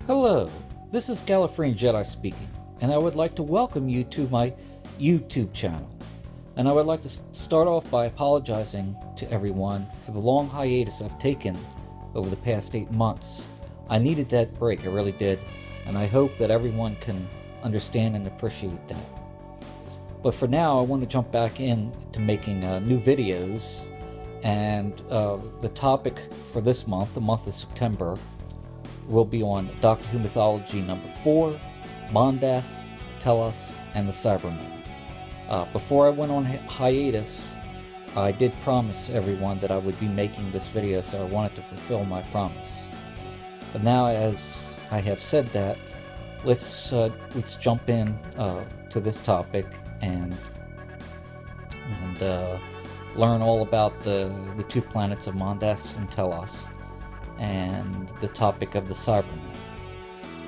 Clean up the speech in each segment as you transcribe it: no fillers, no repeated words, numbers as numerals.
Hello, this is Gallifreyan Jedi speaking, and I would like to welcome you to my YouTube channel. And I would like to start off by apologizing to everyone for the long hiatus I've taken over the past 8 months. I needed that break, I really did, and I hope that everyone can understand and appreciate that. But for now, I want to jump back into making new videos, and the topic for this month, the month of September, will be on Doctor Who Mythology number 4, Mondas, Telos, and the Cybermen. Before I went on hiatus, I did promise everyone that I would be making this video, so I wanted to fulfill my promise. But now, as I have said that, let's jump in to this topic and learn all about the two planets of Mondas and Telos, and the topic of the Cybermen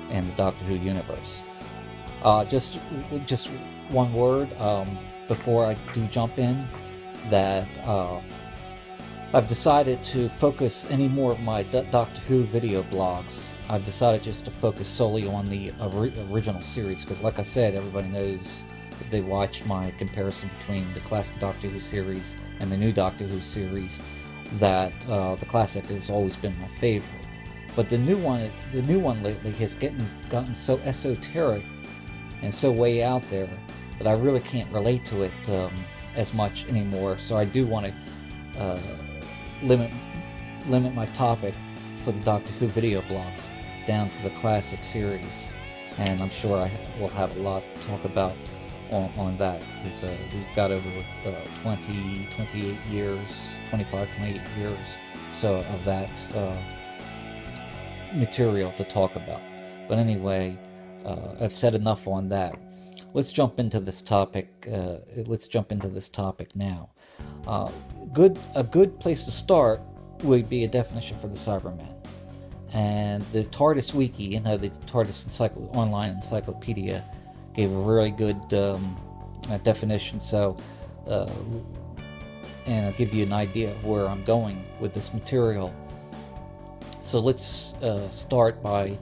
and the Doctor Who universe. Just one word before I do jump in, that I've decided to focus any more of my Doctor Who video blogs. I've decided just to focus solely on the original series, because like I said, everybody knows, if they watch my comparison between the classic Doctor Who series and the new Doctor Who series, that the classic has always been my favorite. But the new one lately has gotten so esoteric and so way out there that I really can't relate to it as much anymore. So I do want to limit my topic for the Doctor Who video blogs down to the classic series, and I'm sure I will have a lot to talk about on that, because we've got over 28 years, 28 years so of that material to talk about. But anyway, I've said enough on that. Let's jump into this topic. Now. A good place to start would be a definition for the Cybermen. And the TARDIS Wiki, the TARDIS online encyclopedia, gave a really good definition. So, and I'll give you an idea of where I'm going with this material. So let's start by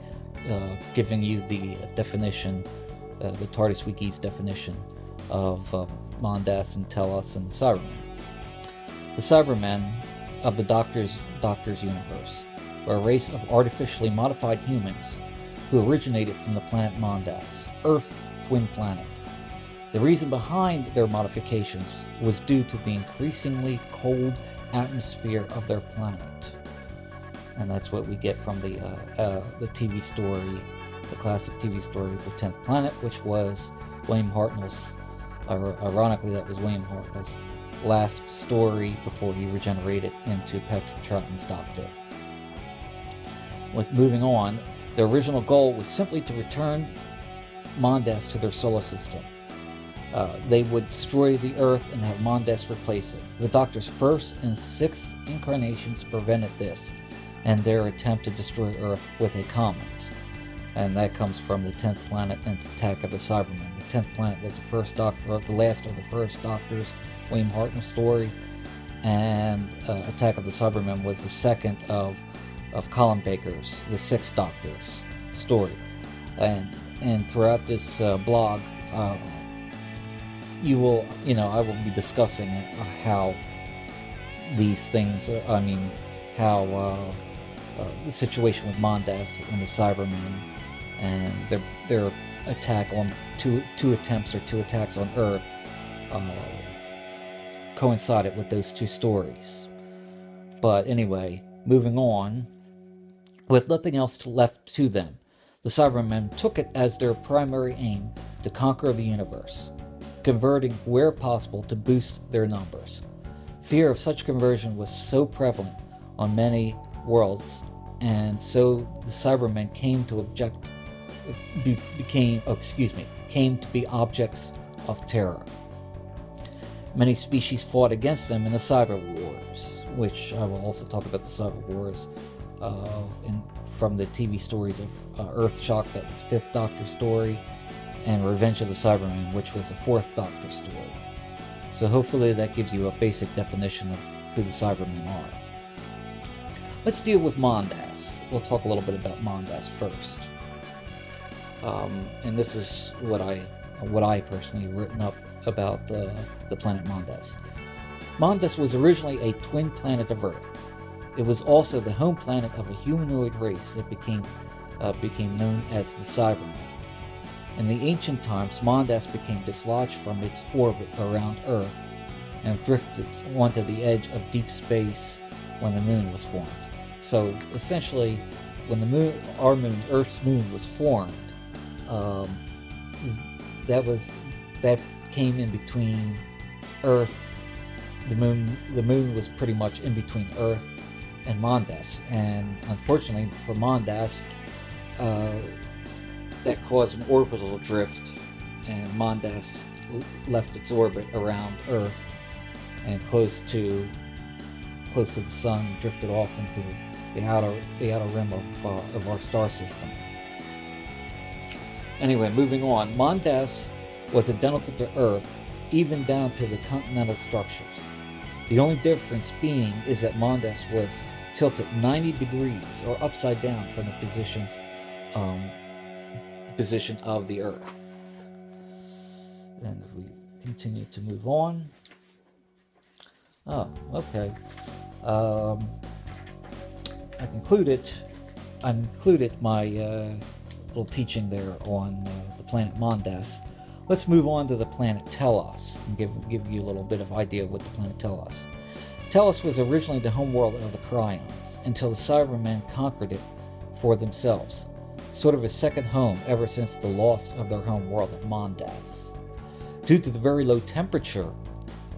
giving you the definition, the TARDIS Wiki's definition of Mondas and Telos and the Cybermen. The Cybermen of the Doctor's universe were a race of artificially modified humans who originated from the planet Mondas, Earth's twin planet. The reason behind their modifications was due to the increasingly cold atmosphere of their planet. And that's what we get from the TV story, the classic TV story, The 10th Planet, which was William Hartnell's, ironically that was William Hartnell's last story before he regenerated into Patrick Troughton's Doctor. Moving on, their original goal was simply to return Mondas to their solar system. They would destroy the Earth and have Mondas replace it. The Doctor's first and sixth incarnations prevented this, and their attempt to destroy Earth with a comet. And that comes from the 10th Planet and Attack of the Cybermen. The 10th Planet was the first Doctor, or the last of the first Doctors, William Hartnell's story, and Attack of the Cybermen was the second of Colin Baker's, the sixth Doctor's story. And throughout this blog, I will be discussing how these things, how the situation with Mondas and the Cybermen and their attack on two attacks on Earth coincided with those two stories. But anyway, moving on, with nothing else left to them, the Cybermen took it as their primary aim to conquer the universe, converting where possible to boost their numbers. Fear of such conversion was so prevalent on many worlds, and so the Cybermen came to be objects of terror. Many species fought against them in the Cyber Wars, which I will also talk about the Cyber Wars from the TV stories of Earthshock, that's the fifth Doctor story, and Revenge of the Cybermen, which was the fourth Doctor story. So hopefully that gives you a basic definition of who the Cybermen are. Let's deal with Mondas. We'll talk a little bit about Mondas first. And this is what I personally written up about the planet Mondas. Mondas was originally a twin planet of Earth. It was also the home planet of a humanoid race that became known as the Cybermen. In the ancient times, Mondas became dislodged from its orbit around Earth and drifted onto the edge of deep space when the moon was formed. So essentially, when the moon, Earth's moon, was formed, that came in between Earth. The moon was pretty much in between Earth and Mondas, and unfortunately for Mondas, that caused an orbital drift, and Mondas left its orbit around Earth and close to the sun, drifted off into the outer rim of our star system. Anyway, moving on. Mondas was identical to Earth, even down to the continental structures. The only difference being is that Mondas was tilted 90 degrees or upside down from the position of the Earth. And if we continue to move on. Oh, okay. I included my little teaching there on the planet Mondas. Let's move on to the planet Telos and give you a little bit of idea of what the planet Telos. Telos was originally the homeworld of the Cryons until the Cybermen conquered it for themselves, sort of a second home ever since the loss of their home world of Mondas. Due to the very low temperature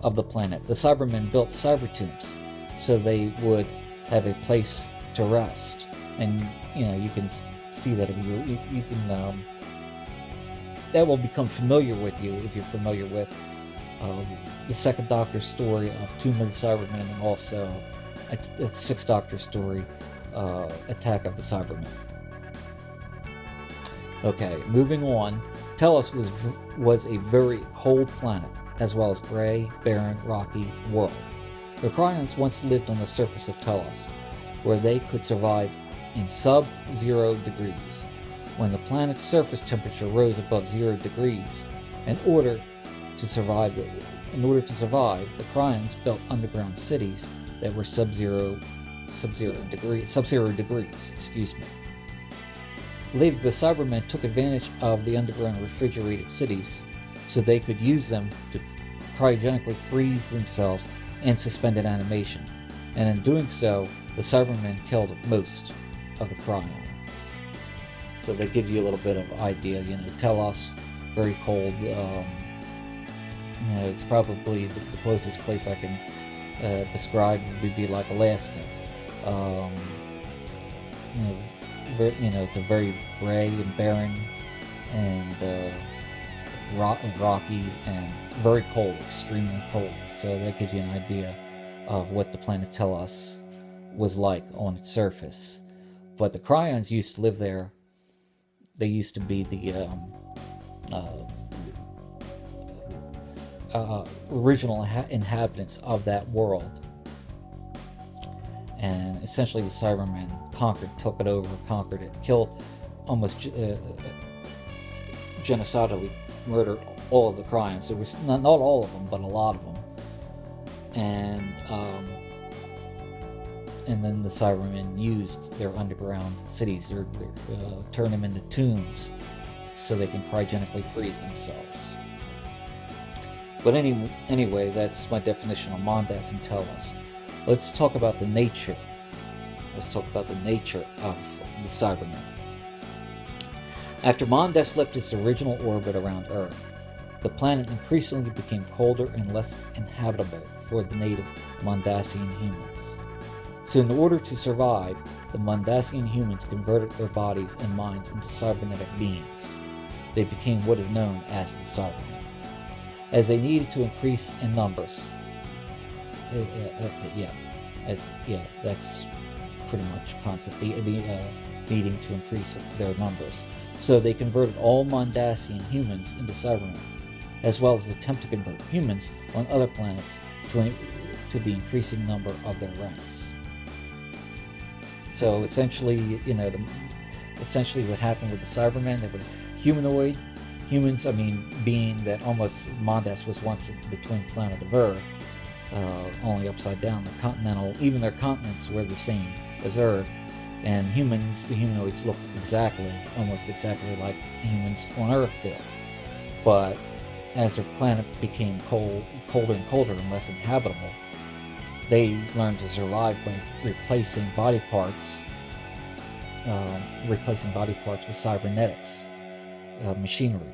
of the planet, the Cybermen built cybertombs so they would have a place to rest. And you can see that if you can that will become familiar with you if you're familiar with the second Doctor story of Tomb of the Cybermen, and also the sixth Doctor story, Attack of the Cybermen. Okay, moving on. Telos was a very cold planet, as well as gray, barren, rocky world. The Cryons once lived on the surface of Telos, where they could survive in sub-zero degrees. When the planet's surface temperature rose above 0 degrees, in order to survive, the Cryons built underground cities that were sub-zero degrees. Later, the Cybermen took advantage of the underground refrigerated cities so they could use them to cryogenically freeze themselves in suspended animation, and in doing so, the Cybermen killed most of the Cryons. So that gives you a little bit of idea. Telos, very cold. It's probably the closest place I can describe would be like Alaska. It's a very gray and barren and rocky and very cold, extremely cold. So that gives you an idea of what the planet Telos was like on its surface. But the Cryons used to live there. They used to be the original inhabitants of that world. And essentially the Cybermen took it over, conquered it, killed, almost genocidally murdered all of the Cryons. There was not all of them, but a lot of them. And then the Cybermen used their underground cities, turned them into tombs so they can cryogenically freeze themselves. But anyway, that's my definition of Mondas and Telos. Let's talk about the nature. Let's talk about the nature of the Cybermen. After Mondas left its original orbit around Earth, the planet increasingly became colder and less inhabitable for the native Mondasian humans. So in order to survive, the Mondasian humans converted their bodies and minds into cybernetic beings. They became what is known as the Cybermen. As they needed to increase in numbers, that's pretty much concept. Needing to increase their numbers, so they converted all Mondasian humans into Cybermen, as well as attempt to convert humans on other planets to the increasing number of their ranks. So essentially, what happened with the Cybermen, humanoid. Humans, I mean, being that almost Mondas was once the twin planet of Earth, only upside down. Even their continents were the same as Earth. And humans, the humanoids look almost exactly like humans on Earth do. But as their planet became colder and colder and less inhabitable, they learned to survive by replacing body parts with cybernetics, machinery,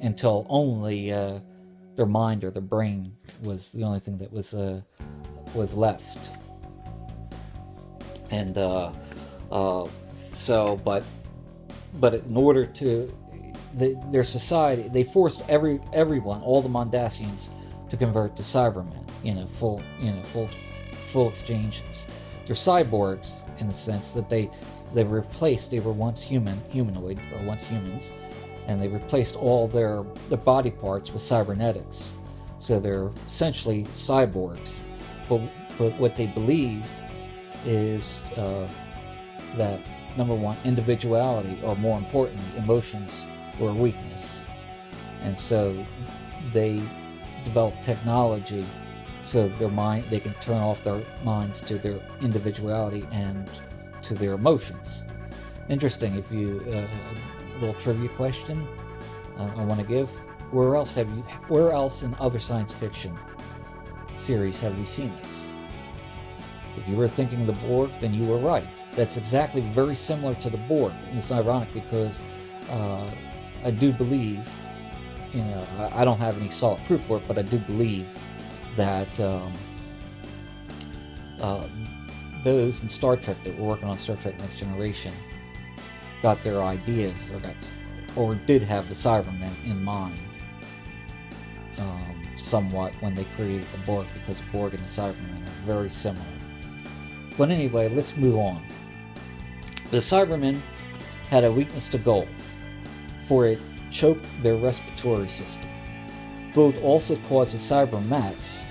until only their mind or their brain was the only thing that was left. And but in order to their society, they forced everyone, all the Mondasians, to convert to Cybermen. Full exchanges. They're cyborgs in the sense that they were once humanoid, or once humans, and they replaced all their body parts with cybernetics. So they're essentially cyborgs. But what they believed is that, number one, individuality, or more importantly, emotions, were a weakness. And so they developed technology so they can turn off their minds to their individuality and to their emotions. Interesting. If you a little trivia question I want to give: where else in other science fiction series have we seen this? If you were thinking the Borg, then you were right. That's exactly very similar to the Borg. And it's ironic because I do believe, I don't have any solid proof for it, but I do believe that those in Star Trek that were working on Star Trek Next Generation got their ideas, or did have the Cybermen in mind somewhat when they created the Borg, because Borg and the Cybermen are very similar. But anyway, let's move on. The Cybermen had a weakness to gold, for it choked their respiratory system. Gold also caused the Cybermats,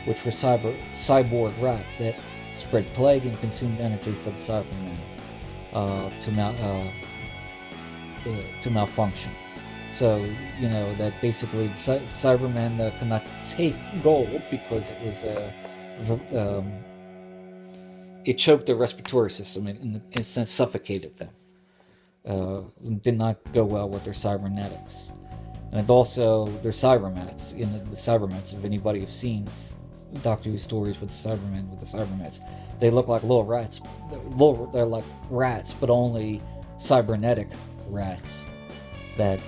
which were cyborg rats that spread plague and consumed energy for the Cybermen, to malfunction. So, that basically the Cybermen could not take gold because it was it choked their respiratory system and in a sense suffocated them. Did not go well with their cybernetics. And also their Cybermats. The Cybermats, if anybody has seen Doctor Who stories with the Cybermats, they look like little rats. They're like rats, but only cybernetic rats that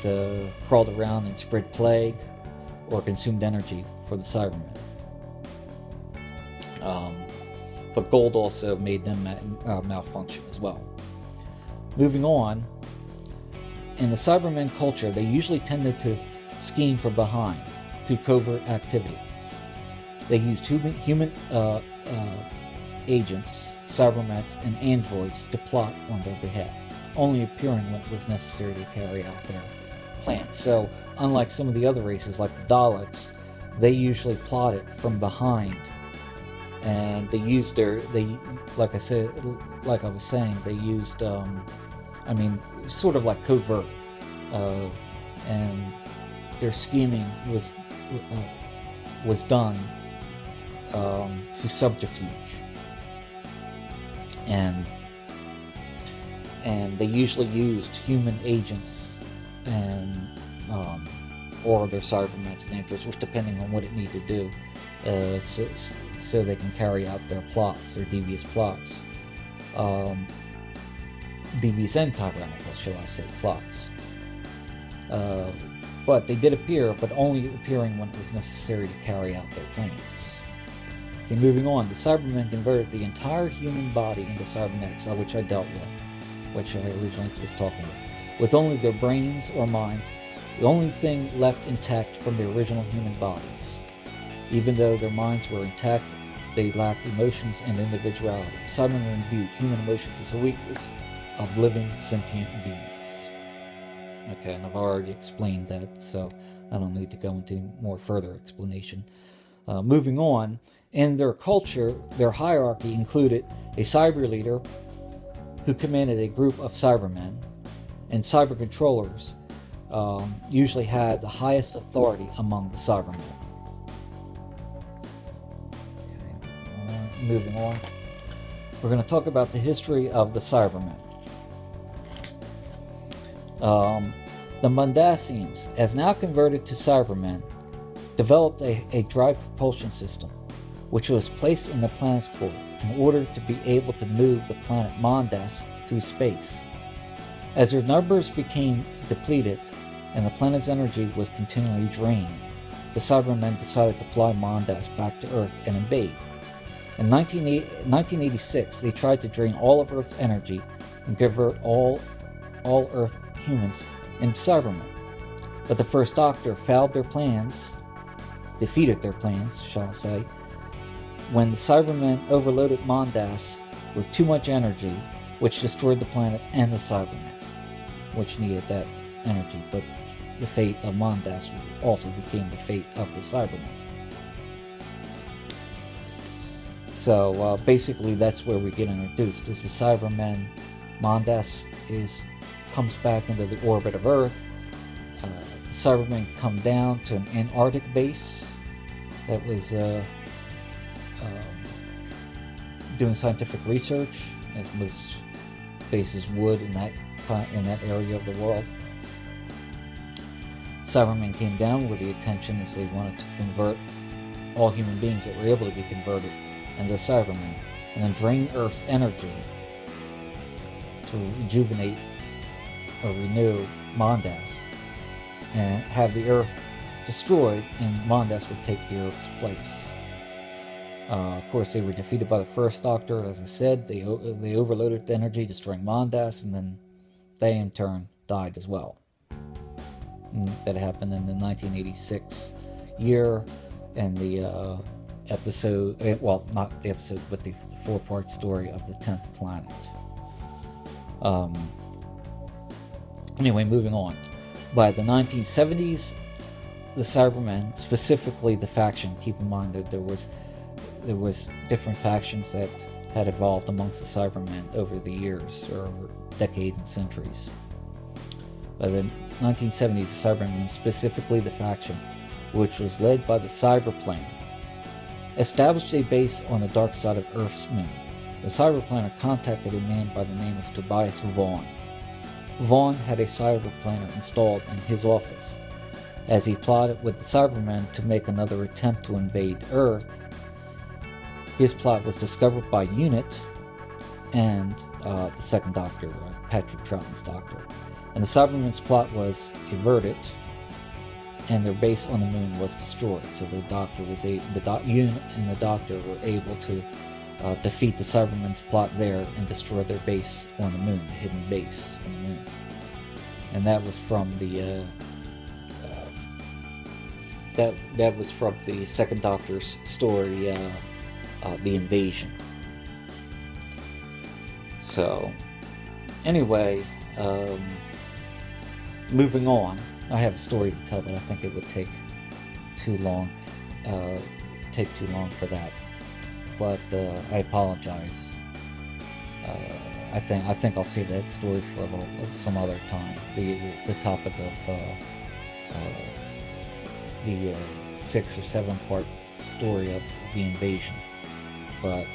crawled around and spread plague or consumed energy for the Cybermen. But gold also made them malfunction as well. Moving on, in the Cybermen culture, they usually tended to scheme from behind through covert activities. They used human agents, Cybermats, and androids to plot on their behalf, only appearing when it was necessary to carry out their plans. So, unlike some of the other races like the Daleks, they usually plotted from behind, and they used like I was saying, they used sort of like covert, and their scheming was done through subterfuge, and they usually used human agents and or their Cybermats and androids, which depending on what it needed to do, so they can carry out their plots, their devious plots. Devious and tyrannical, shall I say, plots. But they did appear, but only appearing when it was necessary to carry out their plans. Okay, moving on. The Cybermen converted the entire human body into cybernetics, which I dealt with, which I originally was talking about. With only their brains or minds, the only thing left intact from their original human bodies. Even though their minds were intact, they lacked emotions and individuality. Cybermen viewed human emotions as a weakness of living sentient beings. Okay, and I've already explained that, so I don't need to go into more further explanation. Moving on, in their culture, their hierarchy included a cyber leader who commanded a group of Cybermen, and cyber controllers usually had the highest authority among the Cybermen. Okay, moving on. We're going to talk about the history of the Cybermen. The Mondasians, as now converted to Cybermen, developed a drive propulsion system, which was placed in the planet's core in order to be able to move the planet Mondas through space. As their numbers became depleted and the planet's energy was continually drained, the Cybermen decided to fly Mondas back to Earth and invade. In 1986, they tried to drain all of Earth's energy and convert all Earth humans into Cybermen. But the First Doctor defeated their plans, shall I say, when the Cybermen overloaded Mondas with too much energy, which destroyed the planet and the Cybermen, which needed that energy. But the fate of Mondas also became the fate of the Cybermen. So basically, that's where we get introduced. As the Cybermen, Mondas comes back into the orbit of Earth. The Cybermen come down to an Antarctic base that was doing scientific research, as most bases would in that area of the world. Cybermen came down with the intention, as they wanted to convert all human beings that were able to be converted into Cybermen, and then drain Earth's energy to rejuvenate or renew Mondas, and have the Earth destroyed, and Mondas would take the Earth's place. Of course, they were defeated by the First Doctor. As I said, they overloaded the energy, destroying Mondas, and then they in turn died as well. And that happened in the 1986 year, and the episode, well, not the episode, but the 4-part story of the 10th planet. Anyway, moving on. By the 1970s, the Cybermen, specifically the faction, keep in mind that there was different factions that had evolved amongst the Cybermen over the years, or over decades and centuries. By the 1970s, the Cybermen, specifically the faction, which was led by the Cyberplane, established a base on the dark side of Earth's moon. The Cyberplaner contacted a man by the name of Tobias Vaughn. Vaughn had a Cyberplaner installed in his office. As he plotted with the Cybermen to make another attempt to invade Earth, his plot was discovered by Unit and the second Doctor, Patrick Troughton's Doctor. And the Cybermen's plot was averted, and their base on the moon was destroyed. So the Doctor was Unit and the Doctor were able to defeat the Cybermen's plot there and destroy their base on the moon, the hidden base on the moon. And that was from the that was from the second Doctor's story, The Invasion. So, anyway, moving on. I have a story to tell, but I think it would take too long. For that. But I apologize. I think I'll save that story for some other time. The topic of the 6 or 7 part story of the invasion. But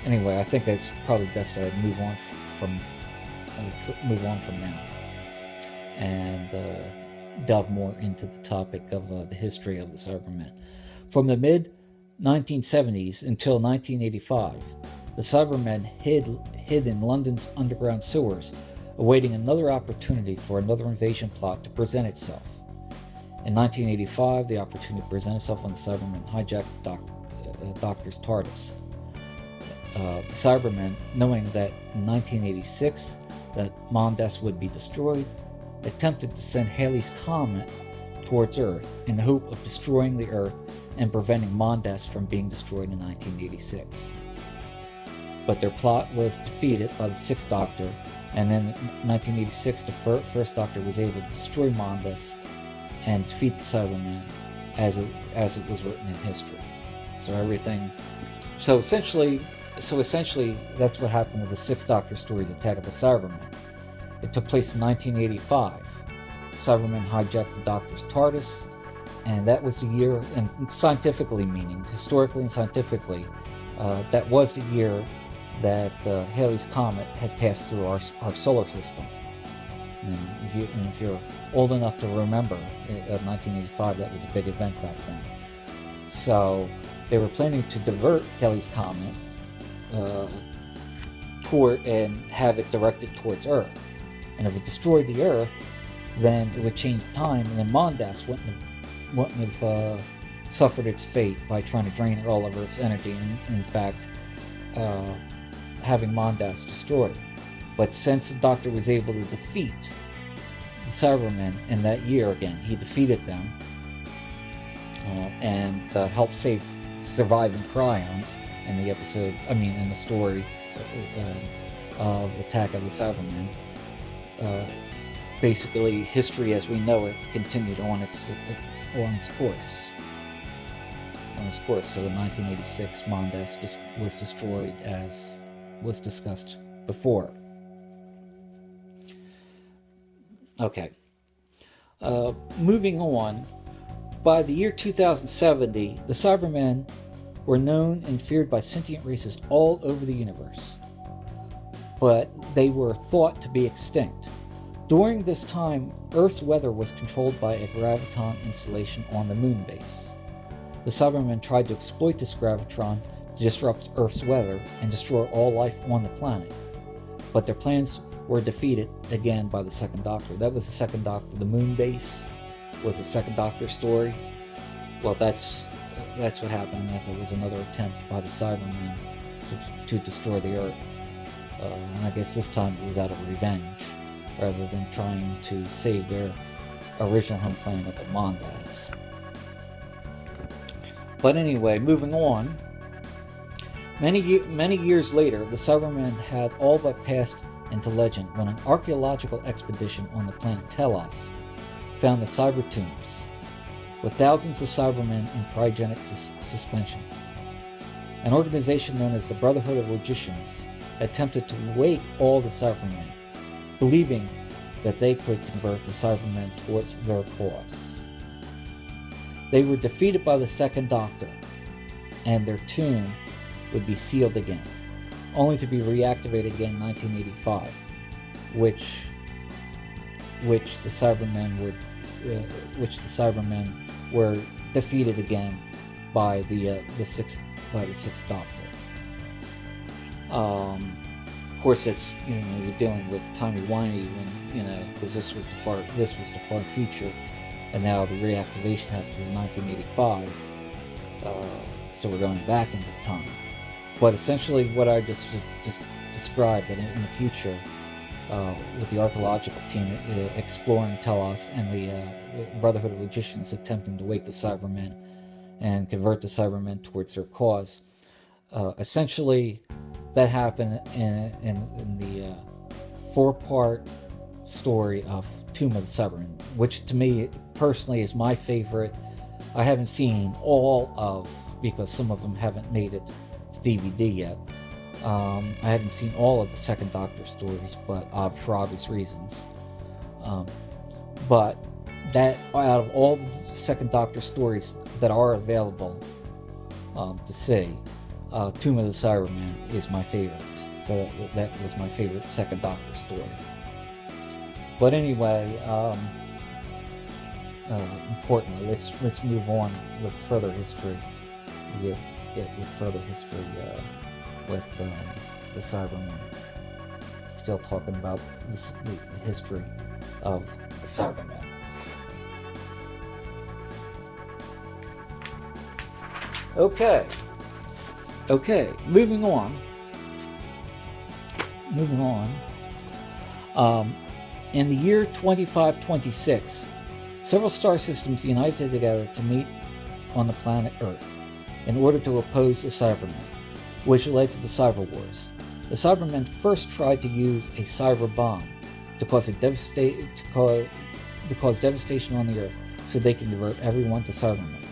anyway, I think it's probably best I move on from now and delve more into the topic of the history of the Cybermen. From the mid-1970s until 1985, the Cybermen hid in London's underground sewers, awaiting another opportunity for another invasion plot to present itself. In 1985, the opportunity presented itself when the Cybermen hijacked Doctor's TARDIS. The Cybermen, knowing that in 1986 that Mondas would be destroyed, attempted to send Halley's Comet towards Earth in the hope of destroying the Earth and preventing Mondas from being destroyed in 1986. But their plot was defeated by the 6th Doctor, and then in 1986 the First Doctor was able to destroy Mondas and defeat the Cybermen as it was written in history. So essentially that's what happened with the 6th Doctor story's Attack of the Cybermen. It took place in 1985. Cybermen hijacked the Doctor's TARDIS, and that was the year, and scientifically meaning, historically and scientifically, that was the year that Halley's Comet had passed through our solar system. And if you're old enough to remember, 1985, that was a big event back then. So they were planning to divert Halley's Comet toward and have it directed towards Earth. And if it destroyed the Earth, then it would change time, and then Mondas wouldn't have suffered its fate by trying to drain all of Earth's energy, and in fact, having Mondas destroyed. But since the Doctor was able to defeat the Cybermen in that year again, he defeated them and helped save surviving Cryons in the episode, in the story of Attack of the Cybermen. Basically, history as we know it continued on its course. So in 1986, Mondas was destroyed, as was discussed before. Okay. Moving on. By the year 2070, the Cybermen were known and feared by sentient races all over the universe, but they were thought to be extinct. During this time, Earth's weather was controlled by a gravitron installation on the moon base. The Cybermen tried to exploit this gravitron to disrupt Earth's weather and destroy all life on the planet, but their plans were defeated again by the Second Doctor. That was the Second Doctor. The moon base was the Second Doctor story. Well, that's what happened. That there was another attempt by the Cybermen to destroy the Earth, and I guess this time it was out of revenge, rather than trying to save their original home planet of Mondas. But anyway, moving on. Many years later, the Cybermen had all but passed into legend when an archaeological expedition on the planet Telos found the Cyber Tombs, with thousands of Cybermen in cryogenic suspension. An organization known as the Brotherhood of Logicians attempted to wake all the Cybermen, believing that they could convert the Cybermen towards their cause. They were defeated by the Second Doctor, and their tomb would be sealed again, only to be reactivated again in 1985, which the Cybermen were defeated again by the Sixth Doctor. Of course, it's you're dealing with timey-wimey when because this was the far future, and now the reactivation happens in 1985. So we're going back into time. But essentially, what I just described, that in the future, with the archaeological team exploring Telos and the Brotherhood of Logicians attempting to wake the Cybermen and convert the Cybermen towards their cause. Essentially, that happened in the four-part story of Tomb of the Cybermen, which to me personally is my favorite. I haven't seen all of, because some of them haven't made it to DVD yet. I haven't seen all of the Second Doctor stories, but for obvious reasons. But that out of all the Second Doctor stories that are available to see, Tomb of the Cybermen is my favorite. So that was my favorite Second Doctor story. But anyway, importantly, let's move on with further history. Get with further history with the Cybermen. Still talking about the history of the Cybermen. Okay, moving on. In the year 2526, several star systems united together to meet on the planet Earth in order to oppose the Cybermen, which led to the Cyber Wars. The Cybermen first tried to use a cyber bomb to cause devastation on the Earth so they can convert everyone to Cybermen.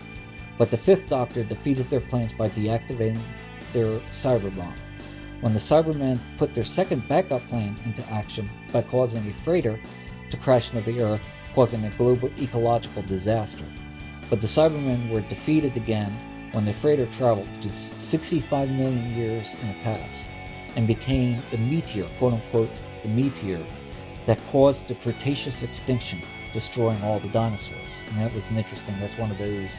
But the Fifth Doctor defeated their plans by deactivating their cyber bomb. when the Cybermen put their second backup plan into action by causing a freighter to crash into the Earth, causing a global ecological disaster. But the Cybermen were defeated again when the freighter traveled to 65 million years in the past and became the meteor, quote-unquote, the meteor that caused the Cretaceous extinction, destroying all the dinosaurs. And that was interesting. That's one of those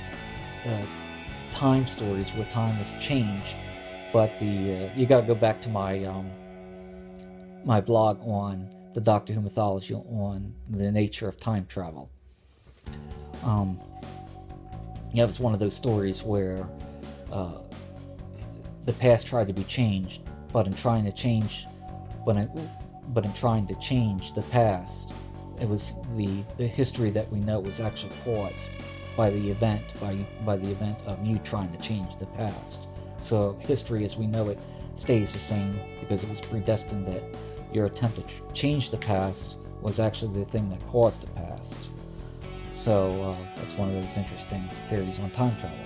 time stories where time has changed. But you got to go back to my my blog on the Doctor Who Mythology on the nature of time travel. It was one of those stories where the past tried to be changed, but in trying to change the past, it was the history that we know was actually caused by the event of you trying to change the past. So history as we know it stays the same because it was predestined that your attempt to change the past was actually the thing that caused the past. So that's one of those interesting theories on time travel.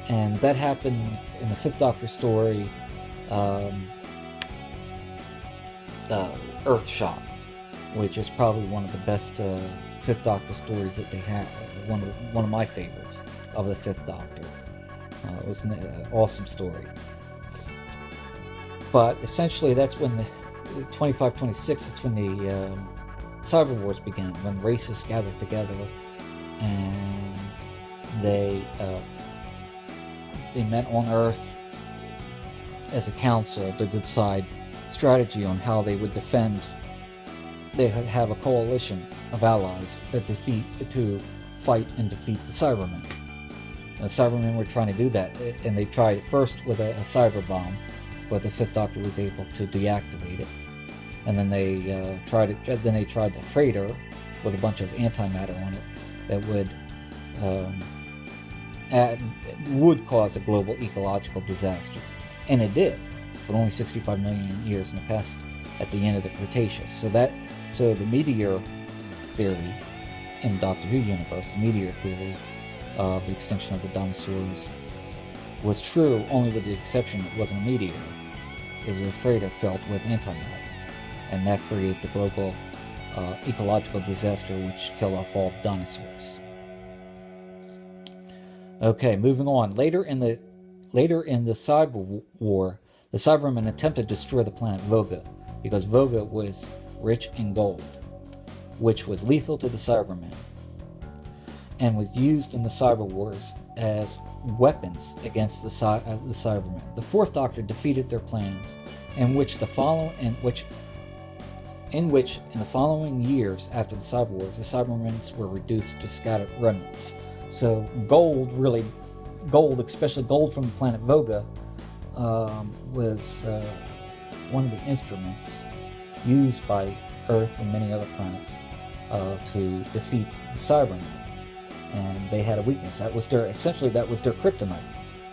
And that happened in the Fifth Doctor story, Earthshot, which is probably one of the best Fifth Doctor stories that they have. One of my favorites of the Fifth Doctor. It was an awesome story. But essentially, that's when the 25-26. It's when the Cyber Wars began, when races gathered together, and they met on Earth as a council to decide strategy on how they would defend. They would have a coalition of allies to fight and defeat the Cybermen. The Cybermen were trying to do that, and they tried it first with a cyber bomb, but the Fifth Doctor was able to deactivate it. And then they tried the freighter with a bunch of antimatter on it that would cause a global ecological disaster, and it did, but only 65 million years in the past at the end of the Cretaceous. So the meteor theory in the Doctor Who universe, the meteor theory of the extinction of the dinosaurs, was true only with the exception it wasn't a meteor. It was a freighter filled with antimatter, and that created the global ecological disaster which killed off all the dinosaurs. Okay, moving on. Later in the Cyber War, the Cybermen attempted to destroy the planet Voga because Voga was rich in gold, which was lethal to the Cybermen, and was used in the Cyber Wars as weapons against the Cybermen. The Fourth Doctor defeated their plans, in which in the following years after the Cyber Wars, the Cybermen were reduced to scattered remnants. So gold, especially gold from the planet Voga, was one of the instruments used by Earth and many other planets to defeat the Cybermen. And they had a weakness. That was their kryptonite.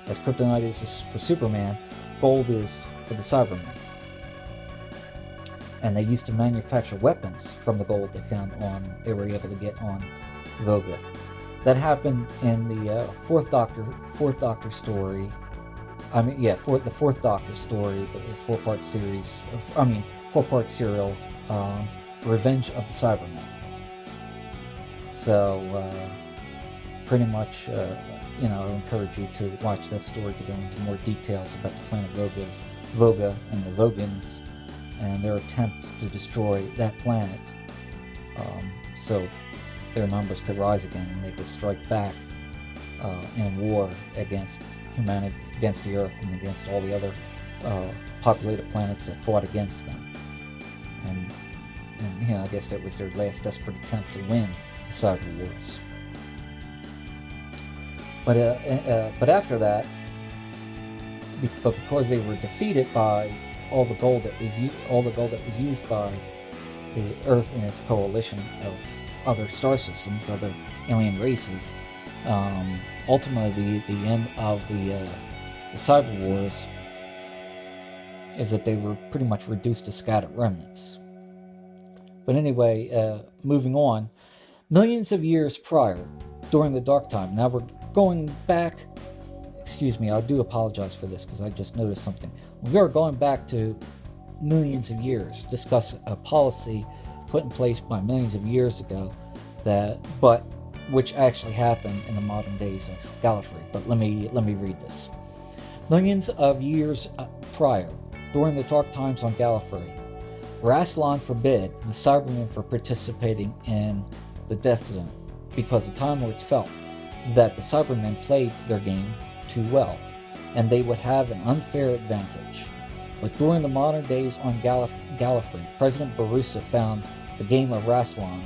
As kryptonite is for Superman, gold is for the Cybermen. And they used to manufacture weapons from the gold they were able to get on Voga. That happened in the Fourth Doctor story. The Fourth Doctor story, the four-part serial, Revenge of the Cybermen. So, pretty much, I encourage you to watch that story to go into more details about the planet Voga and the Vogans and their attempt to destroy that planet, so their numbers could rise again and they could strike back in war against humanity, against the Earth, and against all the other populated planets that fought against them. And I guess that was their last desperate attempt to win the Cyber Wars. But after that, because they were defeated by all the gold that was used by the Earth and its coalition of other star systems, other alien races, ultimately the end of the Cyber Wars is that they were pretty much reduced to scattered remnants. But anyway, moving on, millions of years prior, during the Dark Time, now we're going back excuse me, I do apologize for this because I just noticed something. We are going back to millions of years, discuss a policy put in place by millions of years ago, which actually happened in the modern days of Gallifrey. But let me read this. Millions of years prior, during the dark times on Gallifrey, Rassilon forbid the Cybermen from participating in the Death Zone because the Time Lords felt that the Cybermen played their game too well, and they would have an unfair advantage. But during the modern days on Gallifrey, President Barusa found the game of Rassilon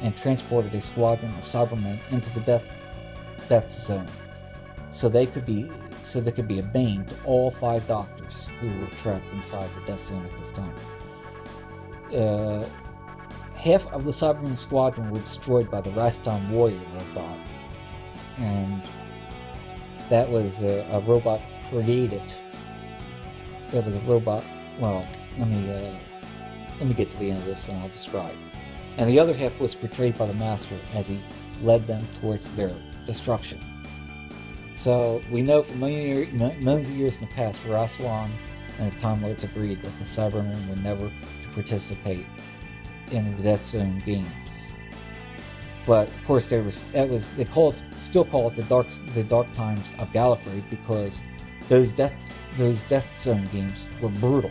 and transported a squadron of Cybermen into the Death Zone, so they could be a bane to all 5 Doctors who were trapped inside the Death Zone at this time. Half of the Cybermen squadron were destroyed by the Raston Warrior robot, and that was a robot created. It was a robot. Well, let me get to the end of this and I'll describe. And the other half was portrayed by the Master as he led them towards their destruction. So we know for millions of years in the past, Rassilon and the Time Lords agreed that the Cybermen would never participate in the Death Zone games. But of course, still call it the dark times of Gallifrey because those Death Zone games were brutal,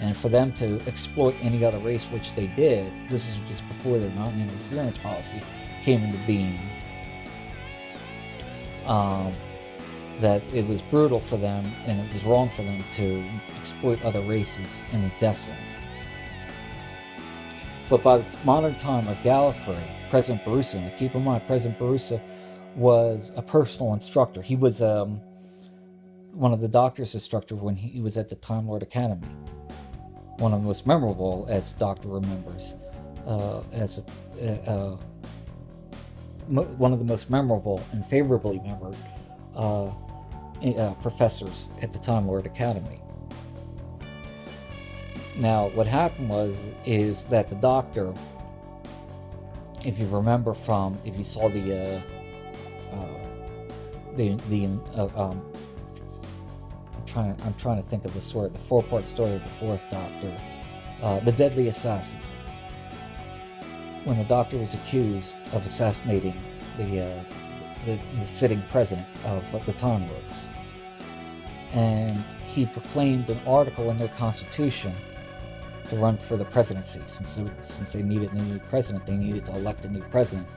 and for them to exploit any other race, which they did, this is just before their non-interference policy came into being. That it was brutal for them, and it was wrong for them to exploit other races in the Death Zone. But by the modern time of Gallifrey, President Barusa, and keep in mind, President Barusa was a personal instructor. He was one of the Doctor's instructors when he was at the Time Lord Academy. One of the most memorable, as the Doctor remembers, one of the most memorable and favorably remembered professors at the Time Lord Academy. Now, what happened is that the Doctor, if you remember if you saw I'm trying to think of the 4-part story of the 4th Doctor, the Deadly Assassin. When the Doctor was accused of assassinating the sitting president of the Time Lords, and he proclaimed an article in their constitution to run for the presidency. Since they needed a new president, they needed to elect a new president.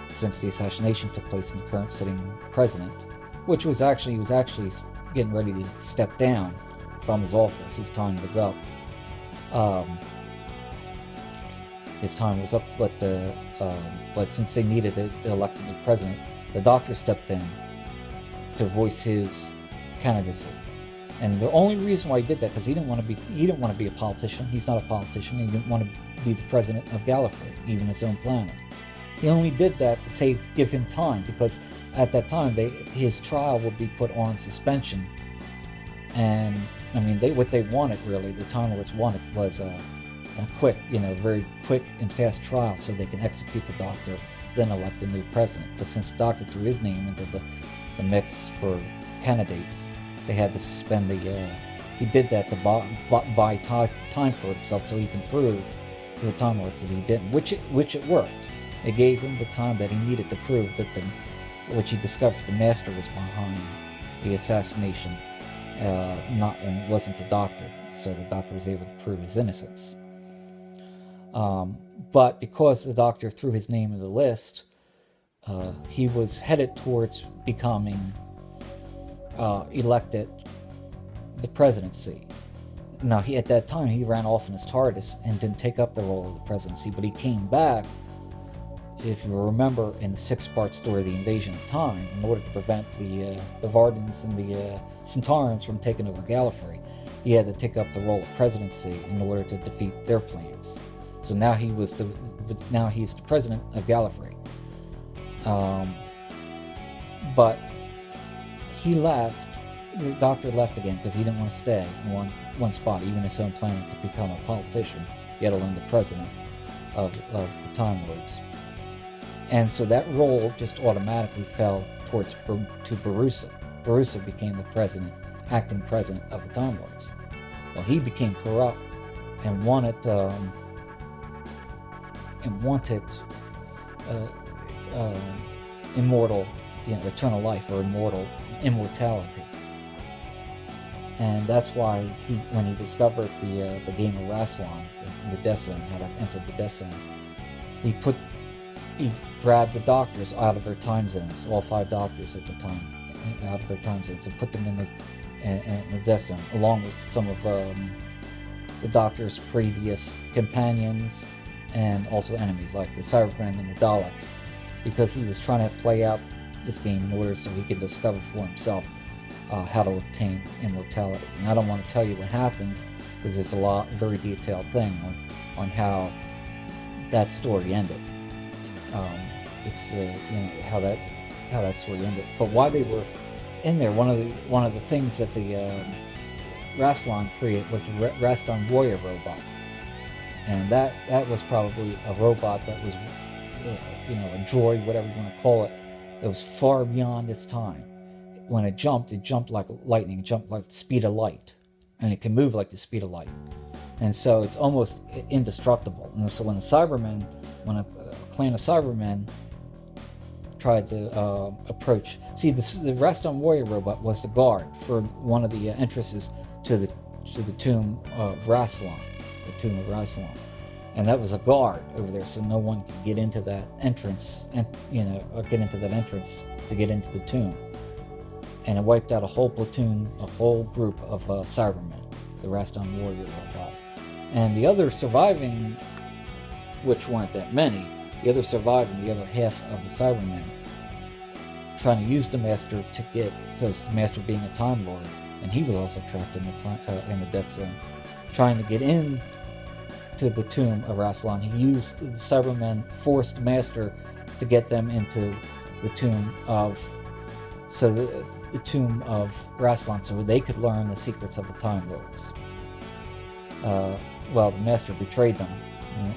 Since the assassination took place in the current sitting president, which he was actually getting ready to step down from his office. His time was up. But since they needed to elect a new president, the Doctor stepped in to voice his candidacy. And the only reason why he did that, because he didn't want to be a politician. He's not a politician. He didn't want to be the president of Gallifrey, even his own planet. He only did that to give him time, because at that time his trial would be put on suspension. And I mean, what they wanted, really, the Time Lords wanted, was a quick, very quick and fast trial, so they can execute the Doctor, then elect a new president. But since the Doctor threw his name into the mix for candidates, they had to suspend he did that to buy time for himself, so he can prove to the Time Lords that he didn't, which it worked. It gave him the time that he needed to prove that which he discovered the Master was behind the assassination, and wasn't the Doctor. So the Doctor was able to prove his innocence. But because the Doctor threw his name in the list, he was headed towards becoming elected the presidency. Now, at that time, he ran off in his TARDIS and didn't take up the role of the presidency, but he came back, if you remember, in the 6-part story, The Invasion of Time, in order to prevent the Vardans and the Centaurans from taking over Gallifrey. He had to take up the role of presidency in order to defeat their plans. So now he's the president of Gallifrey. But he left. The Doctor left again because he didn't want to stay in one spot, even his own planet, to become a politician, let alone the president of the Time Lords. And so that role just automatically fell to Barusa, Barroso became the president, acting president of the Time Lords. Well, he became corrupt and wanted immortal, eternal life or immortality. And that's why when he discovered the game of Rassilon, the Death Zone, how to enter the Death Zone, he grabbed the doctors out of their time zones, all 5 doctors at the time, out of their time zones, and put them in the Death Zone, along with some of the Doctor's previous companions and also enemies like the Cybermen and the Daleks, because he was trying to play out this game in order so he could discover for himself how to obtain immortality. And I don't want to tell you what happens, because it's very detailed thing on how that story ended. It's how that story ended. But while they were in there, one of the things that the Rassilon created was the Rassilon warrior robot, and that was probably a robot that was, a droid, whatever you want to call it. It was far beyond its time. When it jumped like lightning. It jumped like the speed of light, and it can move like the speed of light. And so it's almost indestructible. And so when a clan of Cybermen tried to approach, the Rassilon warrior robot was the guard for one of the entrances to the tomb of Rassilon, and that was a guard over there, so no one could get into that entrance, to get into the tomb. And it wiped out a whole platoon, a whole group of Cybermen, the Rassilon warrior robot. And the other surviving, which weren't that many, the other half of the Cybermen, trying to use the Master because the Master being a Time Lord, and he was also trapped in the Death Zone, trying to get in to the tomb of Rassilon. The Cybermen forced the Master to get them into the tomb of Rassilon, so they could learn the secrets of the Time Lords. The Master betrayed them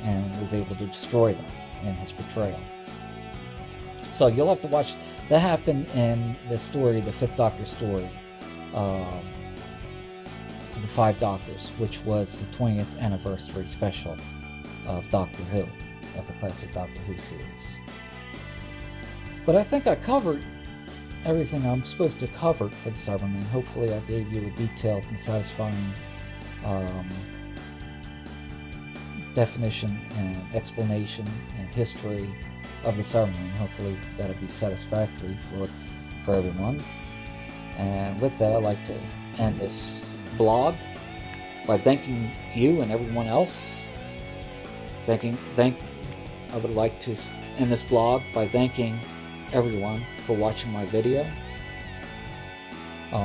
and was able to destroy them in his betrayal. So you'll have to watch. That happened in the story, the 5th Doctor story, the 5 Doctors, which was the 20th anniversary special of Doctor Who, of the classic Doctor Who series. But I think I covered everything I'm supposed to cover for the Cybermen. Hopefully I gave you a detailed and satisfying definition and explanation and history of the Cybermen. Hopefully that'll be satisfactory for everyone. And with that, I'd like to end this blog by thanking you and everyone else. I would like to end this blog by thanking everyone for watching my video.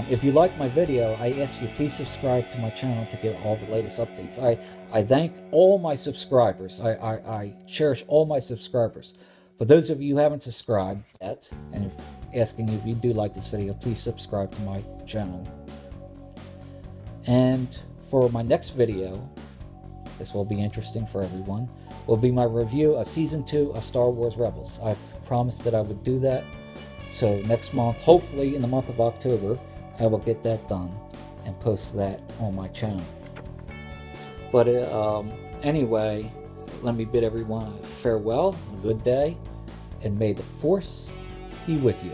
If you like my video, I ask you please subscribe to my channel to get all the latest updates. I thank all my subscribers. I cherish all my subscribers. For those of you who haven't subscribed yet, and asking you if you do like this video, please subscribe to my channel. And for my next video, this will be interesting for everyone, will be my review of Season 2 of Star Wars Rebels. I've promised that I would do that. So next month, hopefully in the month of October, I will get that done and post that on my channel. But anyway, let me bid everyone a farewell, a good day, and may the Force be with you.